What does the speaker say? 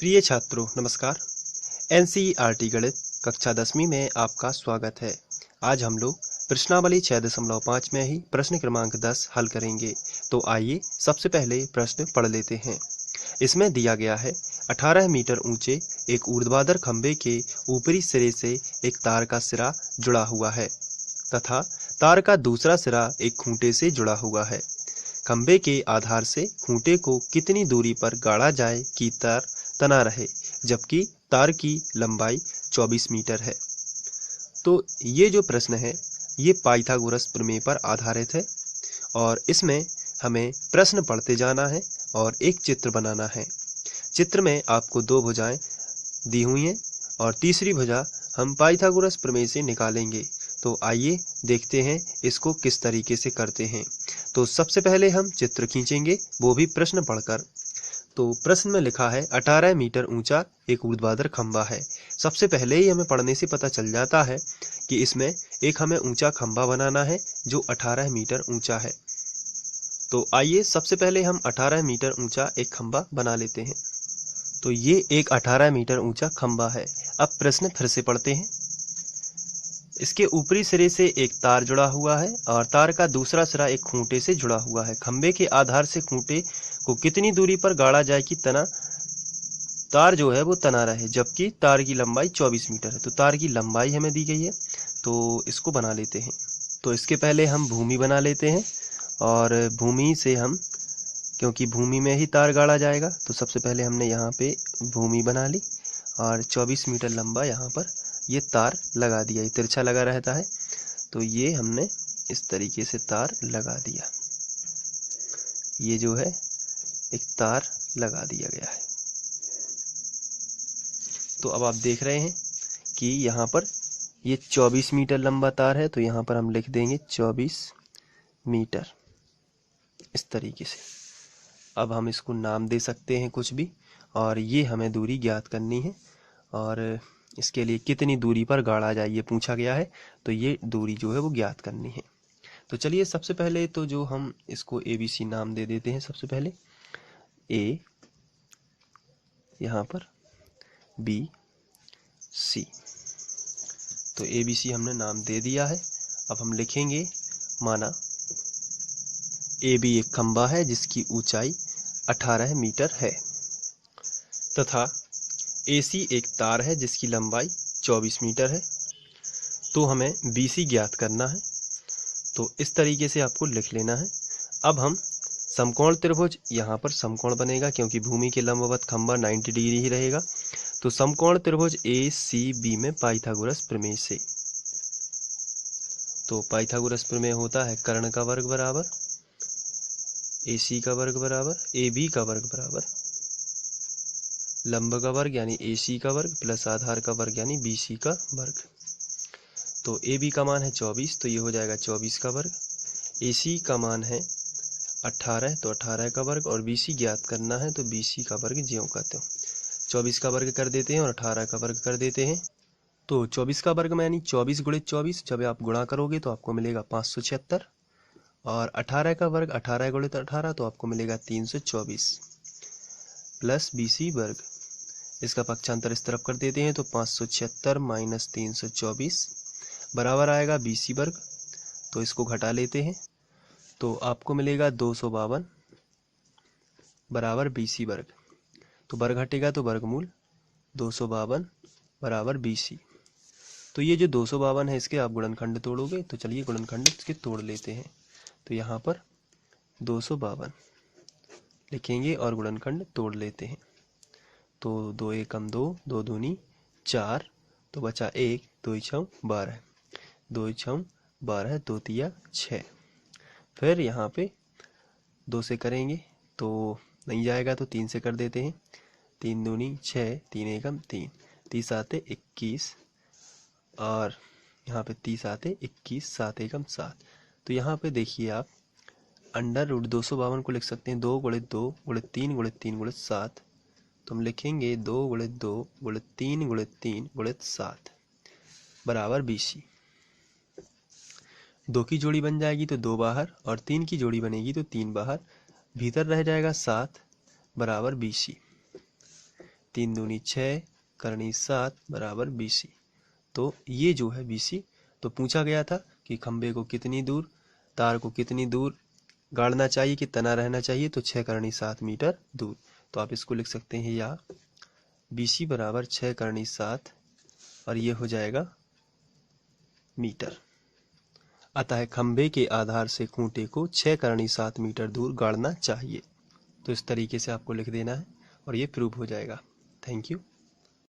प्रिय छात्रों नमस्कार। एनसीईआरटी गणित कक्षा 10वीं में आपका स्वागत है। आज हम लोग प्रश्नावली 6.5 में ही प्रश्न क्रमांक 10 हल करेंगे। तो आइए सबसे पहले प्रश्न पढ़ लेते हैं। इसमें दिया गया है 18 मीटर ऊंचे एक ऊर्ध्वाधर खंभे के ऊपरी सिरे से एक तार का सिरा जुड़ा हुआ है तथा तार का दूसरा सिरा एक खूंटे से जुड़ा हुआ है। खंभे के आधार से खूंटे को कितनी दूरी पर गाड़ा जाए कि तार तना रहे, जबकि तार की लंबाई 24 मीटर है। तो ये जो प्रश्न है ये पाइथागोरस प्रमेय पर आधारित है और इसमें हमें प्रश्न पढ़ते जाना है और एक चित्र बनाना है। चित्र में आपको दो भुजाएं दी हुई हैं और तीसरी भुजा हम पाइथागोरस प्रमेय से निकालेंगे। तो आइए देखते हैं इसको किस तरीके से करते हैं। तो सबसे पहले हम चित्र खींचेंगे, वो भी प्रश्न पढ़कर। तो प्रश्न में लिखा है 18 मीटर ऊंचा एक ऊर्ध्वाधर खंभा है। सबसे पहले ही हमें पढ़ने से पता चल जाता है कि इसमें एक हमें ऊंचा खंभा बनाना है जो 18 मीटर ऊंचा है। तो आइए सबसे पहले हम 18 मीटर ऊंचा एक खंभा बना लेते हैं। तो ये एक 18 मीटर ऊंचा खंभा है। अब प्रश्न फिर से पढ़ते हैं। इसके ऊपरी सिरे से एक तार जुड़ा हुआ है और तार का दूसरा सिरा एक खूंटे से जुड़ा हुआ है। खंभे के आधार से खूंटे को कितनी दूरी पर गाड़ा जाए कि तार जो है वो तना रहे, जबकि तार की लंबाई 24 मीटर है। तो तार की लंबाई हमें दी गई है, तो इसको बना लेते हैं। तो इसके पहले हम भूमि बना लेते हैं और भूमि से हम, क्योंकि भूमि में ही तार गाड़ा जाएगा, तो सबसे पहले हमने यहाँ पे भूमि बना ली और 24 मीटर लंबा यहाँ पर ये तार लगा दिया। ये तिरछा लगा रहता है, तो ये हमने इस तरीके से तार लगा दिया। ये जो है एक तार लगा दिया गया है। तो अब आप देख रहे हैं कि यहाँ पर ये 24 मीटर लंबा तार है, तो यहाँ पर हम लिख देंगे 24 मीटर इस तरीके से। अब हम इसको नाम दे सकते हैं कुछ भी, और ये हमें दूरी ज्ञात करनी है और इसके लिए कितनी दूरी पर गाड़ा जाए ये पूछा गया है, तो ये दूरी जो है वो ज्ञात करनी है। तो चलिए सबसे पहले तो जो हम इसको ABC नाम दे देते हैं। सबसे पहले A, यहाँ पर BC, तो ABC हमने नाम दे दिया है। अब हम लिखेंगे, माना AB एक खंभा है जिसकी ऊंचाई 18 मीटर है तथा AC एक तार है जिसकी लंबाई 24 मीटर है। तो हमें BC ज्ञात करना है, तो इस तरीके से आपको लिख लेना है। अब हम समकोण त्रिभुज, यहाँ पर समकोण बनेगा क्योंकि भूमि के लंबवत खंभा 90 डिग्री ही रहेगा। तो समकोण त्रिभुज ACB में पाइथागोरस प्रमेय से, तो पाइथागोरस प्रमेय होता है कर्ण का वर्ग बराबर AC का वर्ग बराबर AB का वर्ग बराबर लंब का वर्ग यानी AC का वर्ग प्लस आधार का वर्ग यानी BC का वर्ग। तो AB का मान है 24, तो ये हो जाएगा 24 का वर्ग। AC का मान है 18, तो 18 का वर्ग, और BC ज्ञात करना है तो BC का वर्ग ज्यों का त्यों 24 का वर्ग कर देते हैं और 18 का वर्ग कर देते हैं। तो 24 का वर्ग में यानी 24 गुणित 24, जब आप गुणा करोगे तो आपको मिलेगा 576, और 18 का वर्ग 18 गुणित 18 तो आपको मिलेगा 324 प्लस BC वर्ग। इसका पक्षांतर इस तरफ कर देते हैं तो 576 माइनस 324 बराबर आएगा BC वर्ग। तो इसको घटा लेते हैं तो आपको मिलेगा 252 बराबर BC वर्ग। तो वर्ग घटेगा तो वर्गमूल 252 बराबर BC। तो ये जो 252 है इसके आप गुणनखंड तोड़ोगे, तो चलिए गुणनखंड इसके तोड़ लेते हैं। तो यहाँ पर 252 लिखेंगे और गुणनखंड तोड़ लेते हैं। तो 2 एकम 2, 2 दूनी 4, तो बचा 1, 2 छम 12, 2 छम 12, 2 तिया 6। फिर यहाँ पे 2 से करेंगे तो नहीं जाएगा, तो 3 से कर देते हैं। 3 दूनी 6, 3 एकम 3, 30 आते 21, और यहाँ पे 30 आते 21, 7 एकम 7। तो यहाँ पे देखिए आप अंडर रूट 252 को लिख सकते हैं 2 गुणित 2 गुणित 3 गुणित 3 गुणित 7। तो हम लिखेंगे 2 गुणित 2 गुणित 3 गुणित 3 गुणित 7 बराबर BC। 2 की जोड़ी बन जाएगी तो 2 बाहर, और 3 की जोड़ी बनेगी तो 3 बाहर, भीतर रह जाएगा 7 बराबर BC। 3 दूनी 6 करनी 7 बराबर BC। तो ये जो है BC, तो पूछा गया था कि खंबे को कितनी दूर, तार को कितनी दूर गाड़ना चाहिए कि तना रहना चाहिए, तो 6 करनी 7 मीटर दूर। तो आप इसको लिख सकते हैं या BC बराबर 6 करनी 7 और ये हो जाएगा मीटर। अतः खंबे के आधार से खूंटे को 6 करनी 7 मीटर दूर गाड़ना चाहिए। तो इस तरीके से आपको लिख देना है और ये प्रूव हो जाएगा। Thank you.